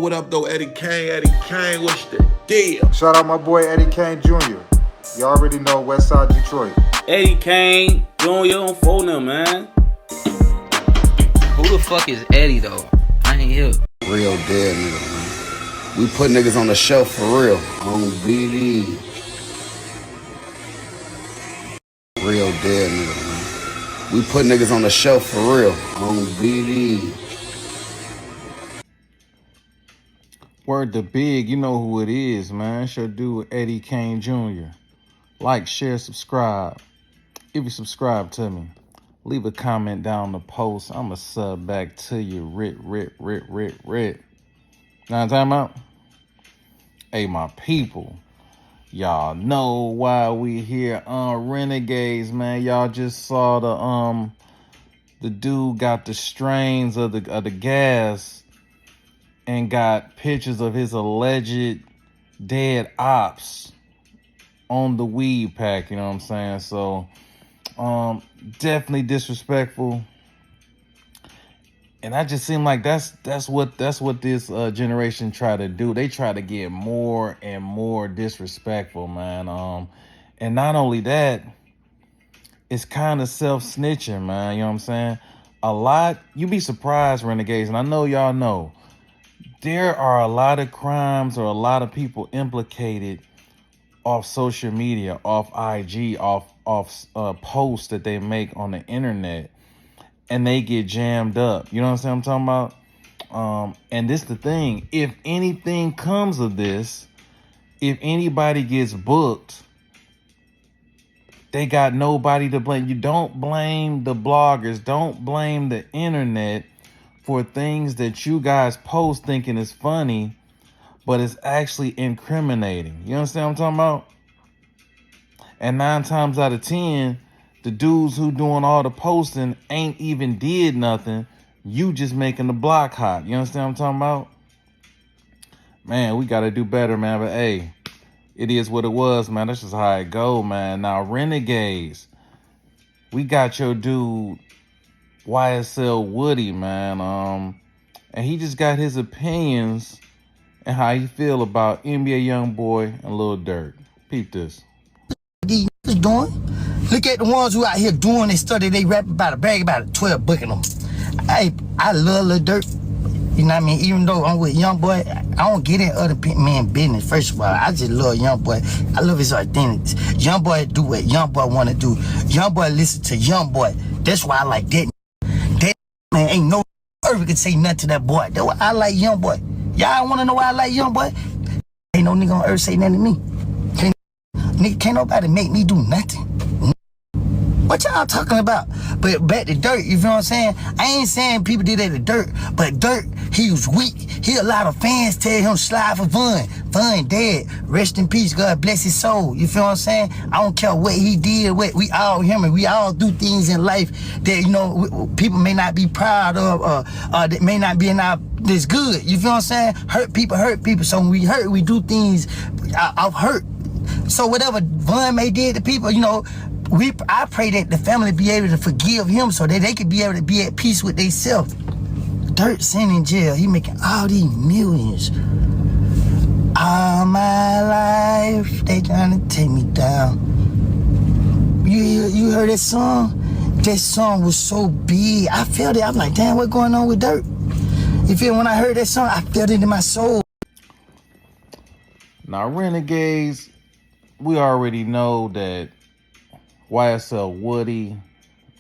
What up though, Eddie Kane? Eddie Kane, what's the deal? Shout out my boy Eddie Kane Jr. You already know Westside Detroit. Eddie Kane Jr. on phone them, man. Who the fuck is Eddie though? I ain't here. Real dead nigga, man. We put niggas on the shelf for real. On BD. Real dead nigga, man. We put niggas on the shelf for real. On BD. Word to Big, you know who it is, man. It's your dude, Eddie Kane Jr. Like, share, subscribe. If you subscribe to me, leave a comment down the post. I'ma sub back to you. Rit. Know what I'm talking about? Hey, my people. Y'all know why we here on Renegades, man. Y'all just saw the dude got the strains of the gas and got pictures of his alleged dead ops on the weed pack, you know what I'm saying? So, definitely disrespectful. And I just seem like that's what this generation try to do. They try to get more and more disrespectful, man. And not only that, it's kind of self-snitching, man, you know what I'm saying? A lot, you be surprised, Renegades, and I know y'all know, there are a lot of crimes or a lot of people implicated off social media, off IG, off posts that they make on the internet, and they get jammed up. You know what I'm talking about? And this the thing. If anything comes of this, if anybody gets booked, they got nobody to blame. You don't blame the bloggers. Don't blame the internet for things that you guys post thinking is funny, but it's actually incriminating. You understand what I'm talking about? And 9 times out of 10, the dudes who doing all the posting ain't even did nothing. You just making the block hot. You understand what I'm talking about? Man, we got to do better, man. But hey, it is what it was, man. That's just how it go, man. Now, Renegades, we got your dude, YSL Woody, man. And he just got his opinions and how he feel about NBA Youngboy and Lil Durk. Peep this. These niggas doing. Look at the ones who out here doing this stuff that they rap about, brag about it, 12 booking them. I love Lil Durk. You know what I mean? Even though I'm with Youngboy, I don't get in other men business. First of all, I just love Youngboy. I love his authentic. Youngboy do what Youngboy want to do. Youngboy listen to Youngboy. That's why I like that. That man ain't no earth can say nothing to that boy. That's why I like Youngboy. Y'all want to know why I like Youngboy? Ain't no nigga on earth say nothing to me. Can't nobody make me do nothing. What y'all talking about? But back to Durk, you feel what I'm saying? I ain't saying people did that to Durk, but Durk, he was weak. He a lot of fans tell him slide for Vun. Vun dead. Rest in peace. God bless his soul. You feel what I'm saying? I don't care what he did. We all human. We all do things in life that, you know, people may not be proud of or that may not be in our this good. You feel what I'm saying? Hurt people. So when we hurt, we do things out hurt. So whatever Vun may did to people, you know, I pray that the family be able to forgive him so that they could be able to be at peace with themselves. Durk sitting in jail, he making all these millions. All my life, they trying to take me down. You heard that song? That song was so big. I felt it. I'm like, damn, what's going on with Durk? You feel when I heard that song, I felt it in my soul. Now, Renegades, we already know that YSL Woody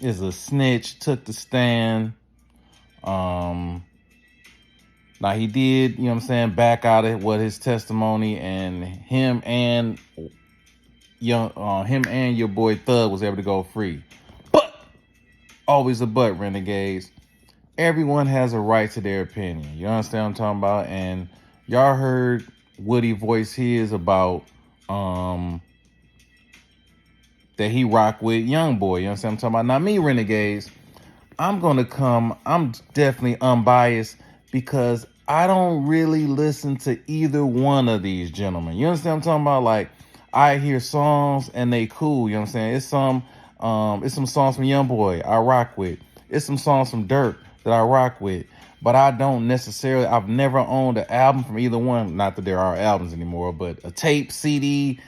is a snitch, took the stand. Now he did, you know what I'm saying, back out of what his testimony, and him and your boy Thug was able to go free. But always a but, Renegades. Everyone has a right to their opinion. You understand what I'm talking about? And y'all heard Woody voice his about that he rock with Youngboy. You know what I'm talking about? Now me, Renegades, I'm definitely unbiased because I don't really listen to either one of these gentlemen. You understand what I'm talking about? Like, I hear songs and they cool, you know what I'm saying? It's some songs from Youngboy I rock with. It's some songs from Durk that I rock with. but I don't necessarily, I've never owned an album from either one. Not that there are albums anymore, but a tape, CD,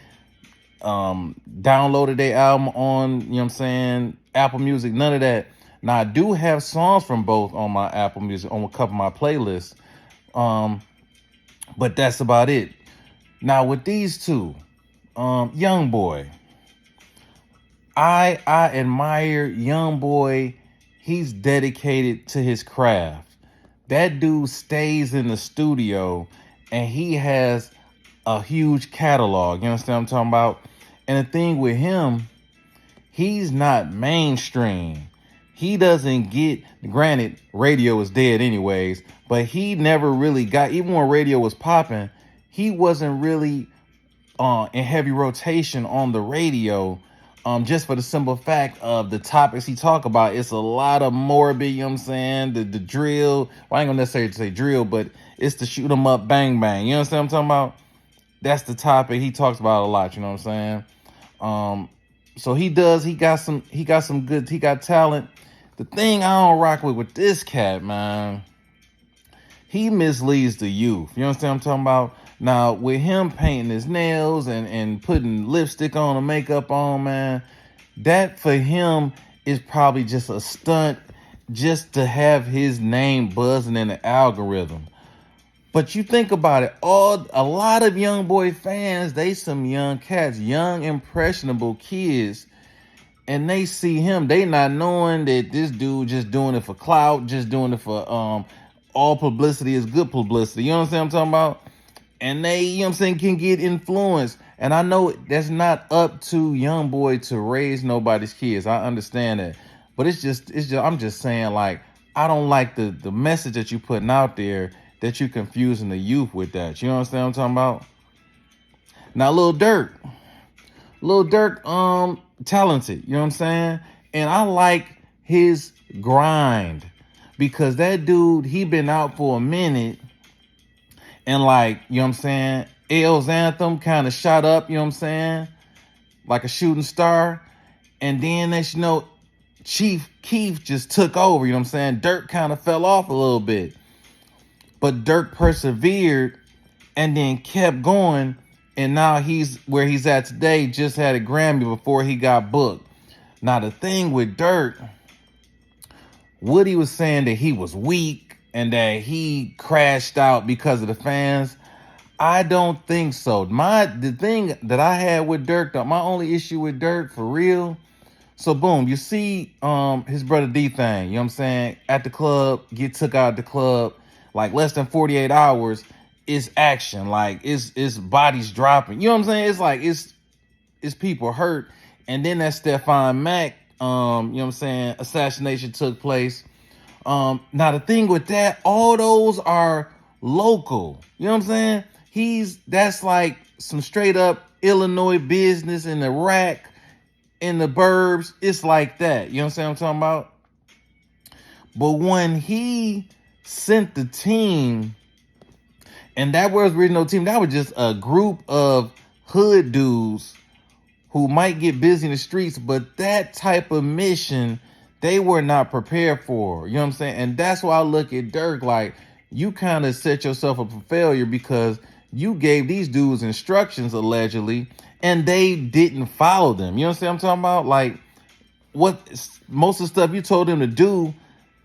downloaded their album on, you know what I'm saying, Apple Music, none of that. Now I do have songs from both on my Apple Music, on a couple of my playlists. But that's about it. Now with these two, Youngboy. I admire Youngboy. He's dedicated to his craft. That dude stays in the studio and he has a huge catalog. You understand what I'm talking about? And the thing with him, he's not mainstream. He doesn't get, granted, radio is dead anyways, but he never really got, even when radio was popping, he wasn't really in heavy rotation on the radio. Just for the simple fact of the topics he talk about, it's a lot of morbid, you know what I'm saying? The drill, well, I ain't gonna necessarily say drill, but it's the shoot 'em up, bang, bang. You understand what I'm talking about? That's the topic he talks about a lot, you know what I'm saying? So he got talent. The thing I don't rock with this cat, man, he misleads the youth. You understand what I'm talking about? Now, with him painting his nails and putting lipstick on and makeup on, man, that for him is probably just a stunt just to have his name buzzing in the algorithm. But you think about it, a lot of Youngboy fans, they some young cats, young, impressionable kids, and they see him, they not knowing that this dude just doing it for clout, just doing it for all publicity is good publicity. You understand what I'm talking about? And they, you know what I'm saying, can get influenced. And I know that's not up to Youngboy to raise nobody's kids. I understand that. But it's just I'm just saying, like, I don't like the message that you putting out there, that you confusing the youth with that. You understand what I'm talking about? Now, Lil Durk, talented, you know what I'm saying? And I like his grind because that dude, he been out for a minute. And like, you know what I'm saying, L's anthem kind of shot up, you know what I'm saying, like a shooting star. And then, as you know, Chief Keef just took over, you know what I'm saying. Durk kind of fell off a little bit. But Durk persevered and then kept going. And now he's where he's at today, just had a Grammy before he got booked. Now, the thing with Durk, Woody was saying that he was weak and that he crashed out because of the fans. I don't think so. The thing that I had with Durk, my only issue with Durk for real. So boom, you see his brother D-Thang, you know what I'm saying, at the club, get took out of the club, like less than 48 hours, it's action, like it's bodies dropping. You know what I'm saying? It's like it's people hurt. And then that Stefan Mack, you know what I'm saying, assassination took place. Now the thing with that, all those are local. You know what I'm saying? That's like some straight up Illinois business in the rack, in the burbs. It's like that. You know what I'm talking about? But when he sent the team, and that was original team, that was just a group of hood dudes who might get busy in the streets, but that type of mission they were not prepared for. You know what I'm saying? And that's why I look at Durk like, you kind of set yourself up for failure because you gave these dudes instructions allegedly and they didn't follow them. You know what I'm talking about? Like, most of the stuff you told them to do,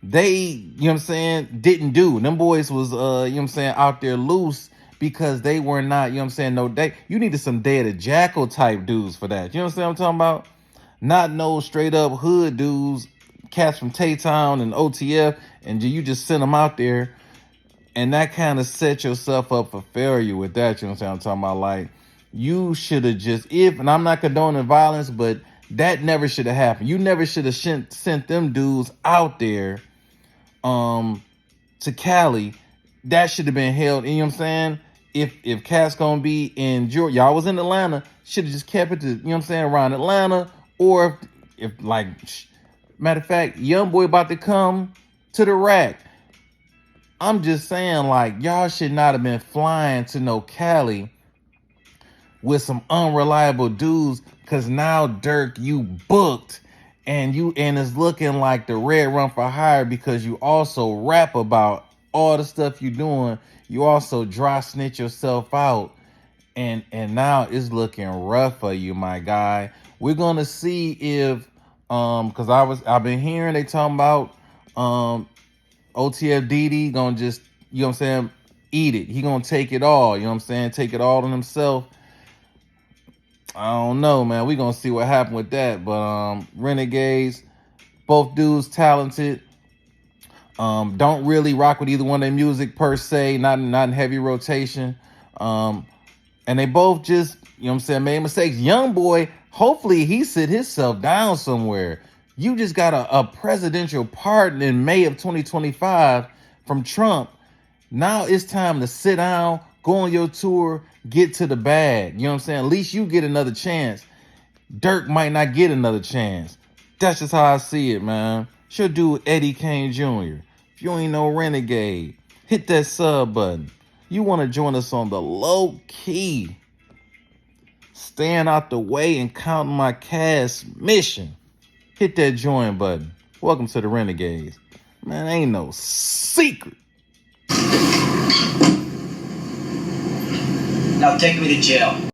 they, you know what I'm saying, didn't do. Them boys was, you know what I'm saying, out there loose because they were not, you know what I'm saying, you needed some Day of the Jackal type dudes for that. You know what I'm talking about? Not no straight up hood dudes, cats from Tay-Town and OTF, and you just send them out there, and that kind of set yourself up for failure with that. You know what I'm talking about? Like, you should have just, and I'm not condoning violence, but that never should have happened. You never should have sent them dudes out there to Cali. That should have been held, you know what I'm saying? If Cat's gonna be in Georgia, y'all was in Atlanta, should have just kept it to, you know what I'm saying, around Atlanta. Or if like, matter of fact, Youngboy about to come to the rack. I'm just saying, like, y'all should not have been flying to no Cali with some unreliable dudes, because now Durk, you booked, and it's looking like the red run for hire because you also rap about all the stuff you're doing, you also dry snitch yourself out. And now it's looking rough for you, my guy. We're gonna see if because I've been hearing they talking about OTFDD gonna just, you know what I'm saying, eat it. He gonna take it all, you know what I'm saying, take it all on himself. I don't know, man. We gonna see what happened with that. But Renegades, both dudes talented. Don't really rock with either one of their music per se, not in heavy rotation. And they both just, you know what I'm saying, made mistakes. Youngboy, hopefully he sit himself down somewhere. You just got a presidential pardon in May of 2025 from Trump. Now it's time to sit down, go on your tour, get to the bag. You know what I'm saying? At least you get another chance. Durk might not get another chance. That's just how I see it, man. Should do Eddie Kane Jr. If you ain't no Renegade, hit that sub button. You want to join us on the low key, staying out the way and counting my cash mission, hit that join button. Welcome to the Renegades. Man, ain't no secret. Now take me to jail.